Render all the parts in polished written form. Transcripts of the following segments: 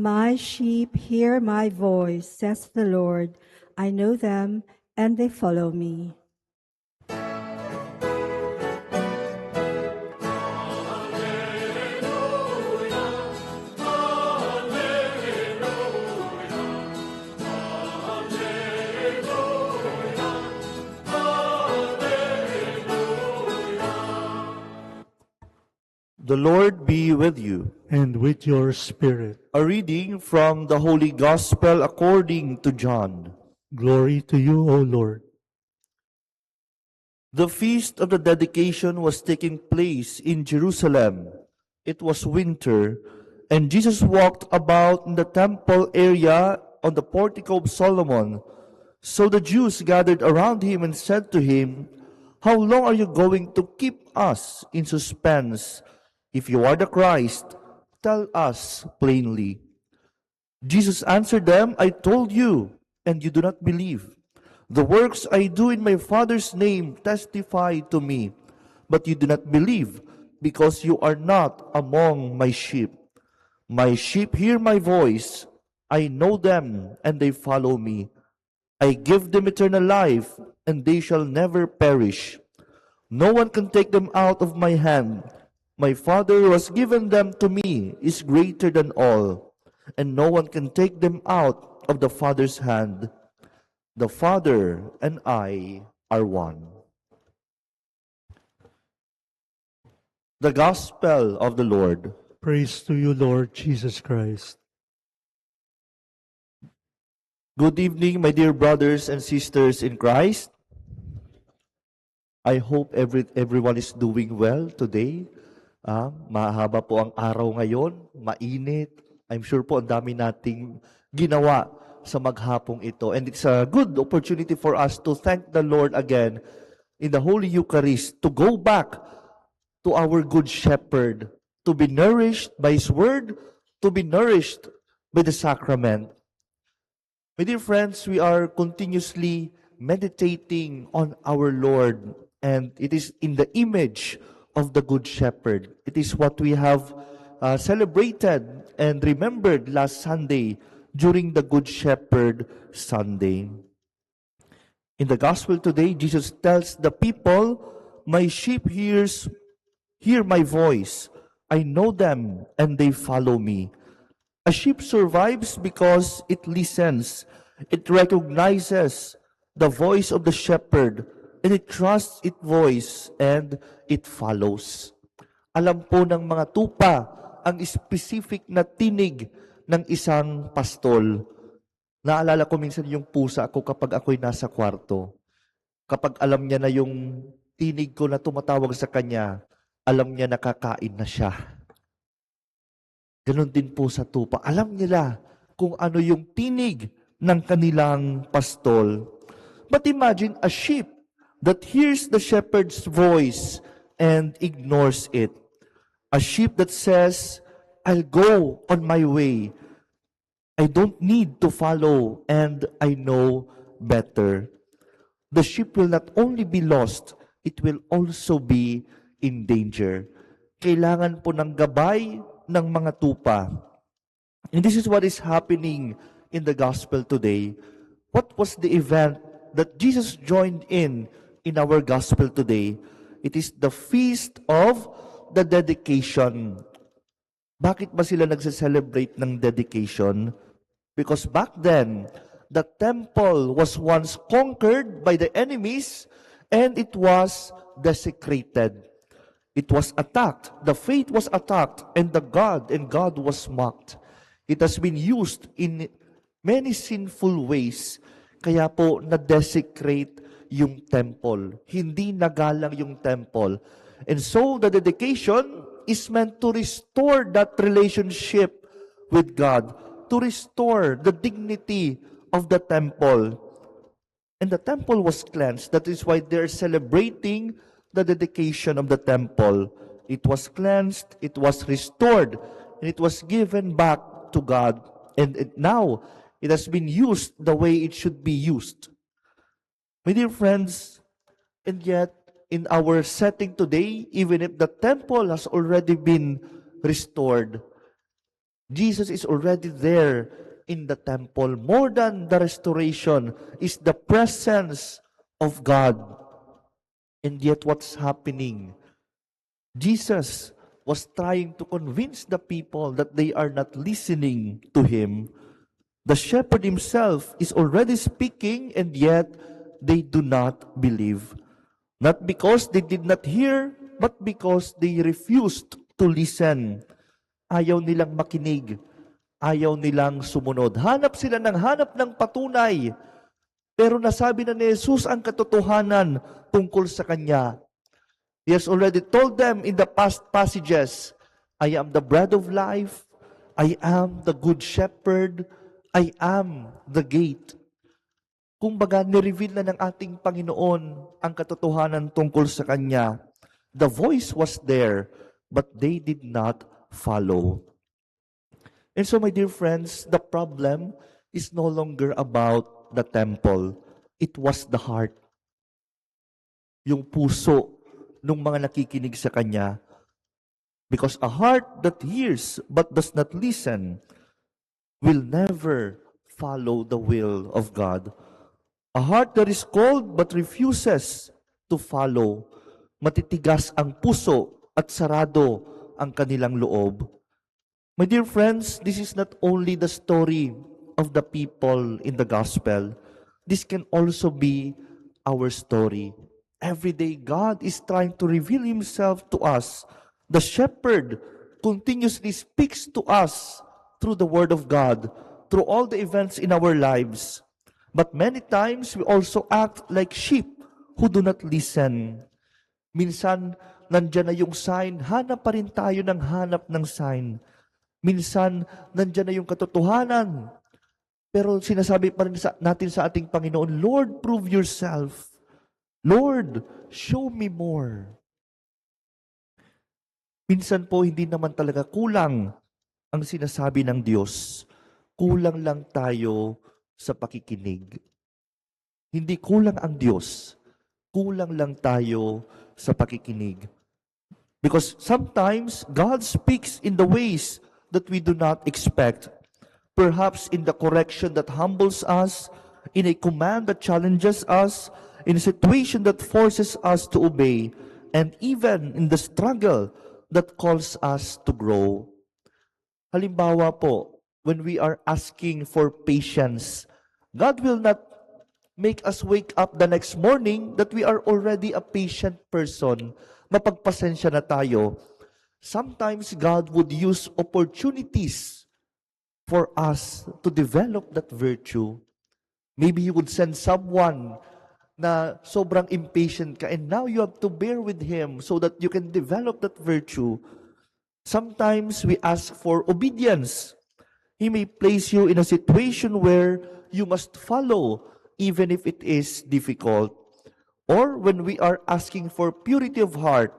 My sheep hear my voice, says the Lord. I know them, and they follow me. The Lord be with you. And with your spirit. A reading from the Holy Gospel according to John. Glory to you, O Lord. The feast of the dedication was taking place in Jerusalem. It was winter, and Jesus walked about in the temple area on the portico of Solomon. So the Jews gathered around him and said to him, "How long are you going to keep us in suspense? If you are the Christ, tell us plainly." Jesus answered them, "I told you, and you do not believe. The works I do in my Father's name testify to me, but you do not believe, because you are not among my sheep. My sheep hear my voice. I know them, and they follow me. I give them eternal life, and they shall never perish. No one can take them out of my hand. My Father who has given them to me is greater than all, and no one can take them out of the Father's hand. The Father and I are one." The Gospel of the Lord. Praise to you, Lord Jesus Christ. Good evening, my dear brothers and sisters in Christ. I hope everyone is doing well today. Mahaba po ang araw ngayon, mainit. I'm sure po ang dami nating ginawa sa maghapong ito. And it's a good opportunity for us to thank the Lord again in the Holy Eucharist, to go back to our Good Shepherd, to be nourished by His Word, to be nourished by the sacrament. My dear friends, we are continuously meditating on our Lord, and it is in the image of the Good Shepherd. It is what we have celebrated and remembered last Sunday during the Good Shepherd Sunday. In the Gospel today, Jesus tells the people, "My sheep hear my voice. I know them, and they follow me." A sheep survives because it listens, it recognizes the voice of the shepherd, and it trusts its voice, and it follows. Alam po ng mga tupa ang specific na tinig ng isang pastol. Naalala ko minsan yung pusa ko kapag ako'y nasa kwarto. Kapag alam niya na yung tinig ko na tumatawag sa kanya, alam niya nakakain na siya. Ganon din po sa tupa. Alam nila kung ano yung tinig ng kanilang pastol. But imagine a sheep that hears the shepherd's voice and ignores it. A sheep that says, "I'll go on my way. I don't need to follow, and I know better." The sheep will not only be lost, it will also be in danger. Kailangan po ng gabay ng mga tupa. And this is what is happening in the gospel today. What was the event that Jesus joined in our gospel today? It is the feast of the dedication. Bakit ba sila nagse-celebrate ng dedication? Because back then, the temple was once conquered by the enemies, and it was desecrated. It was attacked. The faith was attacked, and God was mocked. It has been used in many sinful ways. Kaya po na-desecrate yung temple. Hindi nagalang yung temple. And so the dedication is meant to restore that relationship with God, to restore the dignity of the temple. And the temple was cleansed. That is why they're celebrating the dedication of the temple. It was cleansed, it was restored, and it was given back to God. And now, it has been used the way it should be used. My dear friends, and yet, in our setting today, even if the temple has already been restored, Jesus is already there in the temple. More than the restoration is the presence of God. And yet what's happening? Jesus was trying to convince the people that they are not listening to him. The shepherd himself is already speaking, and yet they do not believe. Not because they did not hear, but because they refused to listen. Ayaw nilang makinig. Ayaw nilang sumunod. Hanap sila ng patunay. Pero nasabi na ni Jesus ang katotohanan tungkol sa Kanya. He has already told them in the past passages, I am the bread of life. I am the good shepherd. I am the gate. Kumbaga, nireveal na ng ating Panginoon ang katotohanan tungkol sa Kanya. The voice was there, but they did not follow. And so, my dear friends, the problem is no longer about the temple. It was the heart. Yung puso ng mga nakikinig sa Kanya. Because a heart that hears but does not listen will never follow the will of God. A heart that is cold but refuses to follow. Matitigas ang puso at sarado ang kanilang loob. My dear friends, this is not only the story of the people in the gospel. This can also be our story. Every day, God is trying to reveal Himself to us. The shepherd continuously speaks to us through the Word of God, through all the events in our lives. But many times, we also act like sheep who do not listen. Minsan, nandyan na yung sign, hanap pa rin tayo ng hanap ng sign. Minsan, nandyan na yung katotohanan. Pero sinasabi pa rin natin sa ating Panginoon, Lord, prove yourself. Lord, show me more. Minsan po, hindi naman talaga kulang ang sinasabi ng Diyos. Kulang lang tayo sa pakikinig. Hindi kulang ang Diyos. Kulang lang tayo sa pakikinig. Because sometimes, God speaks in the ways that we do not expect. Perhaps in the correction that humbles us, in a command that challenges us, in a situation that forces us to obey, and even in the struggle that calls us to grow. Halimbawa po, when we are asking for patience, God will not make us wake up the next morning that we are already a patient person. Mapagpasensya na tayo. Sometimes God would use opportunities for us to develop that virtue. Maybe He would send someone na sobrang impatient ka and now you have to bear with him so that you can develop that virtue. Sometimes we ask for obedience. He may place you in a situation where you must follow even if it is difficult. Or when we are asking for purity of heart,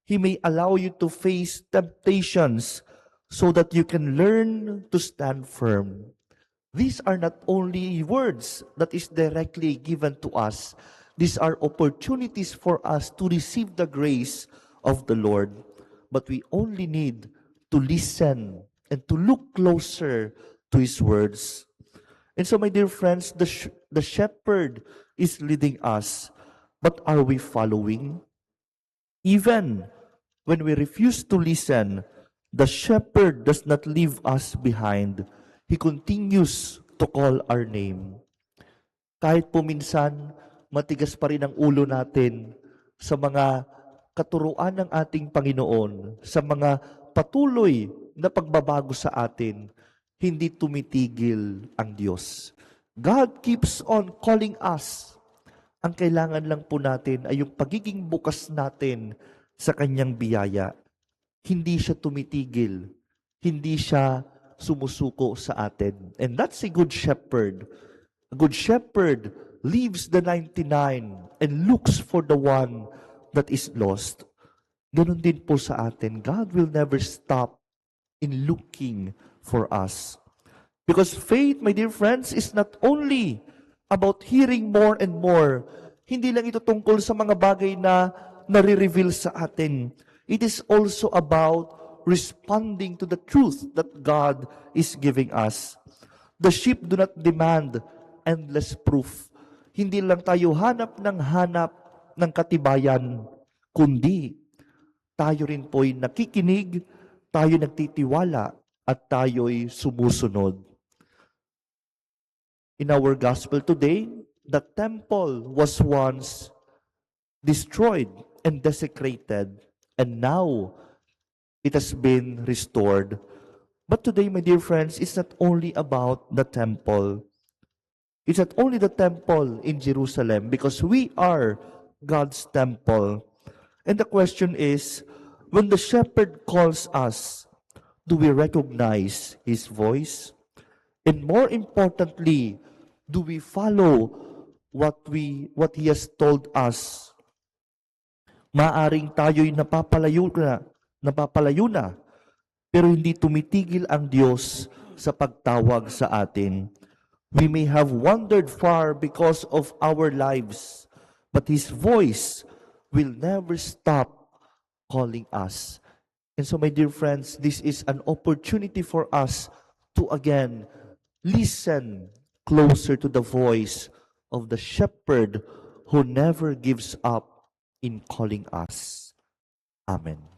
He may allow you to face temptations so that you can learn to stand firm. These are not only words that is directly given to us. These are opportunities for us to receive the grace of the Lord. But we only need to listen and to look closer to His words. And so, my dear friends, the shepherd is leading us. But are we following? Even when we refuse to listen, the shepherd does not leave us behind. He continues to call our name. Kahit po minsan, matigas pa rin ang ulo natin sa mga katuruan ng ating Panginoon, sa mga patuloy na pagbabago sa atin, hindi tumitigil ang Diyos. God keeps on calling us. Ang kailangan lang po natin ay yung pagiging bukas natin sa Kanyang biyaya. Hindi siya tumitigil. Hindi siya sumusuko sa atin. And that's a good shepherd. A good shepherd leaves the 99 and looks for the one that is lost. Ganon din po sa atin. God will never stop in looking for us. Because faith, my dear friends, is not only about hearing more and more. Hindi lang ito tungkol sa mga bagay na nare-reveal sa atin. It is also about responding to the truth that God is giving us. The sheep do not demand endless proof. Hindi lang tayo hanap ng katibayan, kundi tayo rin po'y nakikinig, tayo nagtitiwala, at tayo'y sumusunod. In our gospel today, the temple was once destroyed and desecrated, and now it has been restored. But today, my dear friends, it's not only about the temple. It's not only the temple in Jerusalem, because we are God's temple. And the question is, when the shepherd calls us, do we recognize his voice? And more importantly, do we follow what he has told us? Maaring tayo'y napapalayo na, pero hindi tumitigil ang Diyos sa pagtawag sa atin. We may have wandered far because of our lives, but His voice will never stop calling us. And so, my dear friends, this is an opportunity for us to again listen closer to the voice of the shepherd who never gives up in calling us. Amen.